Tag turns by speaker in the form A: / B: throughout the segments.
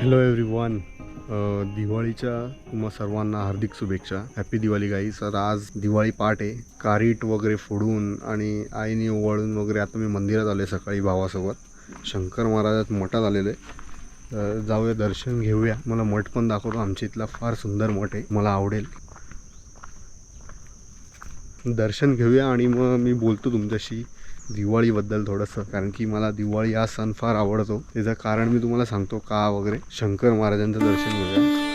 A: Hello everyone, दिवाळीच्या तुम्हा सर्वांना हार्दिक शुभेच्छा. हॅपी दिवाळी गाईस. तर आज दिवाळी पहाट आहे. कारीट वगैरे फोडून आणि आईने ओवाळून वगैरे आता मी मंदिरात आले सकाळी भावासोबत. शंकर महाराजात मठात आलेलो आहे. तर जाऊया, दर्शन घेऊया. मला मठ पण दाखवतो. आमच्या इथला फार सुंदर मठ आहे, मला आवडेल. दर्शन घेऊया आणि मग मी बोलतो तुमच्याशी दिवाळीबद्दल थोडंसं, कारण की मला दिवाळी हा सण फार आवडतो. त्याचं कारण मी तुम्हाला सांगतो का वगैरे. शंकर महाराजांचं दर्शन घेऊया.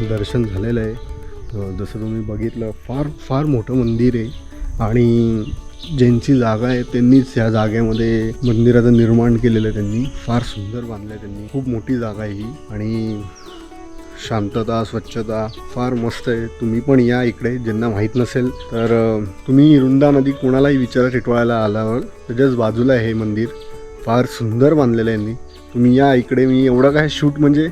A: दर्शन झालेलं आहे. जसं तुम्ही बघितलं, फार फार मोठं मंदिर आहे आणि ज्यांची जागा आहे त्यांनीच ह्या जागेमध्ये मंदिराचं निर्माण केलेलं आहे. त्यांनी फार सुंदर बांधलं आहे. त्यांनी खूप मोठी जागा आहे ही आणि शांतता, स्वच्छता फार मस्त आहे. तुम्ही पण या इकडे. ज्यांना माहीत नसेल तर तुम्ही रुंदा नदी कोणालाही विचारा टिटवाळ्याला आल्यावर, त्याच्याच बाजूला आहे हे मंदिर. फार सुंदर बांधलेलं आहे यांनी. तुम्ही या इकडे. मी एवढं काय शूट म्हणजे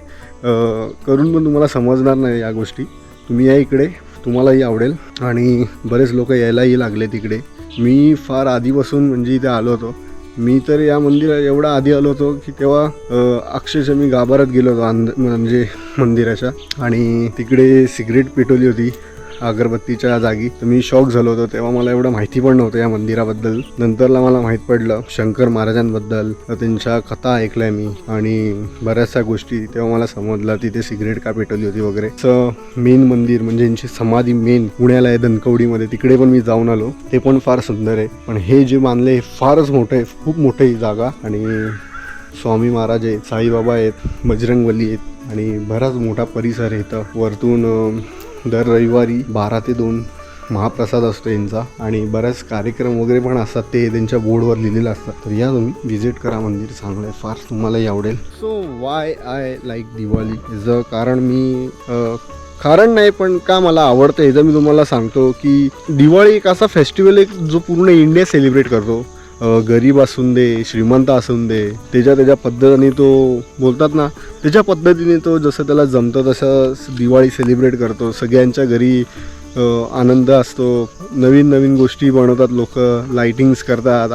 A: करून पण तुम्हाला समजणार नाही या गोष्टी. तुम्ही या इकडे, तुम्हालाही आवडेल. आणि बरेच लोक यायलाही लागले तिकडे. मी फार आधीपासून म्हणजे इथे आलो होतो. मी तर या मंदिरात एवढा आधी आलो होतो की तेव्हा अक्षरशः मी गाभारात गेलो होतो म्हणजे मंदिराच्या, आणि तिकडे सिगरेट पेटवली होती अगरबत्तीच्या जागी. तर मी शॉक झालो होतो. तेव्हा मला एवढं माहिती पण नव्हतं या मंदिराबद्दल. नंतरला मला माहीत पडलं शंकर महाराजांबद्दल. त्यांच्या कथा ऐकल्या मी आणि बऱ्याचशा गोष्टी तेव्हा मला समजलं तिथे सिगरेट का पेटवली होती वगैरे. मेन मंदिर म्हणजे यांची समाधी मेन पुण्याला आहे, धनकवडीमध्ये. तिकडे पण मी जाऊन आलो. ते पण फार सुंदर आहे. पण हे जे बांधले हे फारच मोठं आहे, खूप मोठं आहे जागा. आणि स्वामी महाराज आहेत, साईबाबा आहेत, बजरंगबली आहेत आणि बराच मोठा परिसर आहे इथं. वरतून दर रविवारी 12 ते 2 महाप्रसाद असतो यांचा आणि बऱ्याच कार्यक्रम वगैरे पण असतात. ते त्यांच्या बोर्डवर लिहिलेलं असतात. तर या तुम्ही व्हिजिट करा. मंदिर चांगलं आहे, फार तुम्हालाही आवडेल. So Y I like Diwali याचं कारण मी कारण नाही पण का मला आवडतं याचं मी तुम्हाला सांगतो. की दिवाळी एक असा फेस्टिवल आहे जो पूर्ण इंडिया सेलिब्रेट करतो. गरीब असून दे, श्रीमंत असून दे, त्याच्या पद्धतीने तो बोलतात ना, त्याच्या पद्धतीने तो जसं त्याला जमतं तसं दिवाळी सेलिब्रेट करतो. सगळ्यांच्या घरी आनंद असतो. नवीन नवीन गोष्टी बनवतात लोक, लाईटिंग्स करतात.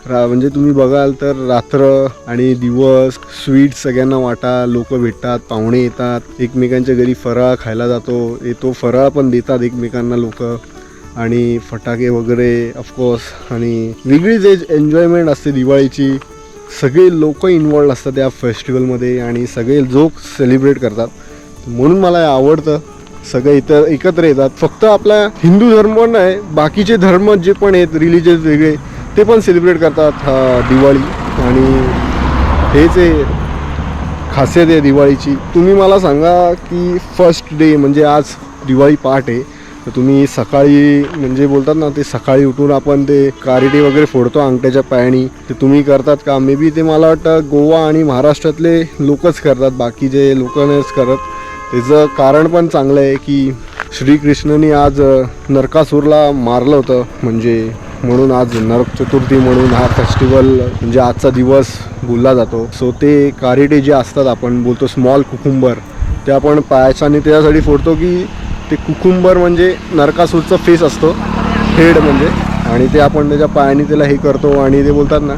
A: म्हणजे तुम्ही बघाल तर रात्र आणि दिवस स्वीट्स सगळ्यांना वाटा, लोक भेटतात, पाहुणे येतात, एकमेकांच्या घरी फराळ खायला येतो फराळ पण देतात एकमेकांना लोक, आणि फटाके वगैरे ऑफकोर्स. आणि वेगळीच एन्जॉयमेंट असते दिवाळीची. सगळे लोक इन्वॉल्ड असतात या फेस्टिवलमध्ये आणि सगळे लोक सेलिब्रेट करतात. म्हणून मला आवडतं. सगळे इथं एकत्र येतात. फक्त आपला हिंदू धर्म नाही, बाकीचे धर्म जे पण आहेत रिलिजियस वेगळे, ते पण सेलिब्रेट करतात दिवाळी. आणि हेच आहे खासियत आहे दिवाळीची. तुम्ही मला सांगा की फर्स्ट डे म्हणजे आज दिवाळी पहाट आहे, तर तुम्ही सकाळी म्हणजे बोलतात ना, ते सकाळी उठून आपण ते कारिटी वगैरे फोडतो अंगठ्याच्या पायानी, ते तुम्ही करतात का? मे बी ते मला वाटतं गोवा आणि महाराष्ट्रातले लोकच करतात, बाकीचे लोक नाहीच करत. त्याचं कारण पण चांगलं आहे की श्रीकृष्णाने आज नरकासूरला मारलं होतं, म्हणजे म्हणून आज नरक चतुर्थी म्हणून हा फेस्टिवल म्हणजे आजचा दिवस बोलला जातो. सो ते कारिटे जे असतात, आपण बोलतो स्मॉल कुकुंबर, ते आपण पायाच्याने त्याच्यासाठी फोडतो की ते कुकुंबर म्हणजे नरकासूरचा फेस असतो, हेड म्हणजे, आणि ते आपण त्याच्या पायाने त्याला हे करतो. आणि ते बोलतात ना,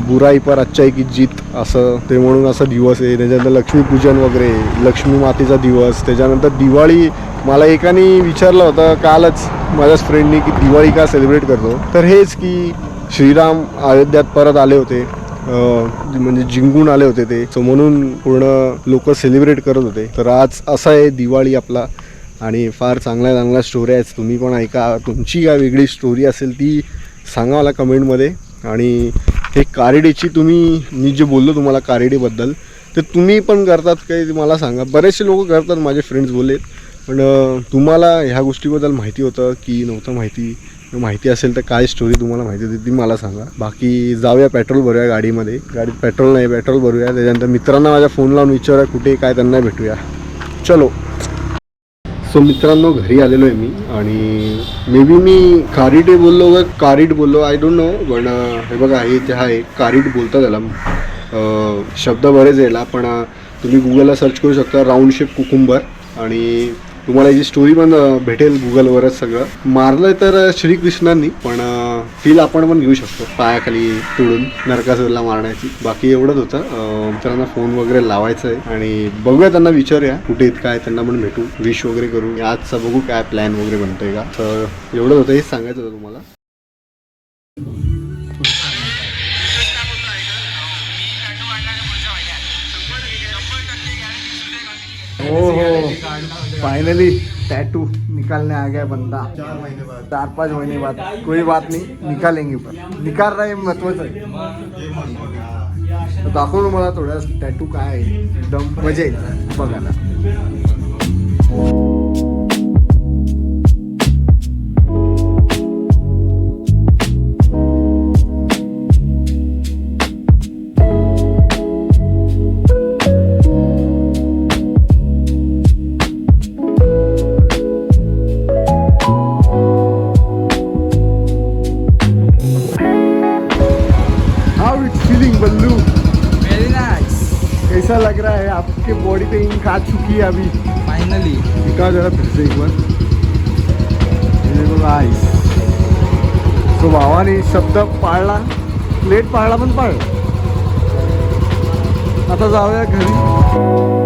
A: बुराई पर अच्छाई की जीत, असं ते म्हणून असा दिवस आहे. त्याच्यानंतर लक्ष्मीपूजन वगैरे, लक्ष्मी मातेचा दिवस. त्याच्यानंतर दिवाळी. मला एकाने विचारलं होतं कालच माझ्याच फ्रेंडनी की दिवाळी का सेलिब्रेट करतो, तर हेच की श्रीराम अयोध्यात परत आले होते, म्हणजे जिंकून आले होते ते. सो म्हणून पूर्ण लोक सेलिब्रेट करत होते. तर आज असा आहे दिवाळी आपला. आणि फार चांगल्या स्टोऱ्या आहेत. तुम्ही पण ऐका. तुमची काय वेगळी स्टोरी असेल ती सांगा मला कमेंटमध्ये. आणि हे कारिडेची मी जे बोललो तुम्हाला कारिडेबद्दल, ते तुम्ही पण करतात काही मला सांगा. बरेचसे लोक करतात, माझे फ्रेंड्स बोललेत. पण तुम्हाला ह्या गोष्टीबद्दल माहिती होतं की नव्हतं माहिती माहिती असेल तर काय स्टोरी तुम्हाला माहिती होती ती मला सांगा. बाकी जाऊया पेट्रोल भरूया गाडीमध्ये. गाडीत पेट्रोल नाही, पेट्रोल भरूया. त्याच्यानंतर मित्रांना माझ्या फोन लावून विचारूया कुठे काय त्यांना भेटूया. चलो. सो मित्रांनो घरी आलेलो आहे मी आणि मे बी मी कारिटे बोललो का कारिट बोललो आय डोंट नो. पण हे बघा हे ते आहे कारिट बोलतात त्याला. शब्द बरेच यायला पण तुम्ही गुगलला सर्च करू शकता राऊंड शेप कुकुंबर आणि तुम्हाला याची स्टोरी पण भेटेल गुगलवरच. सगळं मारलं तर श्रीकृष्णांनी पण फील आपण पण घेऊ शकतो पायाखाली तुडून नरकासुरला मारण्याची. बाकी एवढंच होतं. मित्रांना फोन वगैरे लावायचं आहे आणि बघूया त्यांना विचारूया कुठे आहेत काय त्यांना पण भेटू विश वगैरे करू. आजचा बघू काय प्लॅन वगैरे बनतोय का. तर एवढंच होतं हेच सांगायचं होतं तुम्हाला.
B: हो हो फाइनली टैटू निकालने आ गया बंदा. 4-5 महीने बाद. कोई बात नहीं निकालेंगे पण निकाल रहा है महत्वाचं आहे. दाखव तुम्हाला थोडा टॅटू काय आहे एकदम मजा येईल बघायला. बल्लू
C: वेरी नाइस.
B: कैसा लग रहा है आपके बॉडी पे इंक आ चुकी है अभी
C: फाइनली.
B: दिखा जरा फिर से एक बार. ये देखो गाइस. सो भावाने शब्द पाळला प्लेट पाळला पण पाळला. आता जाऊया घरी.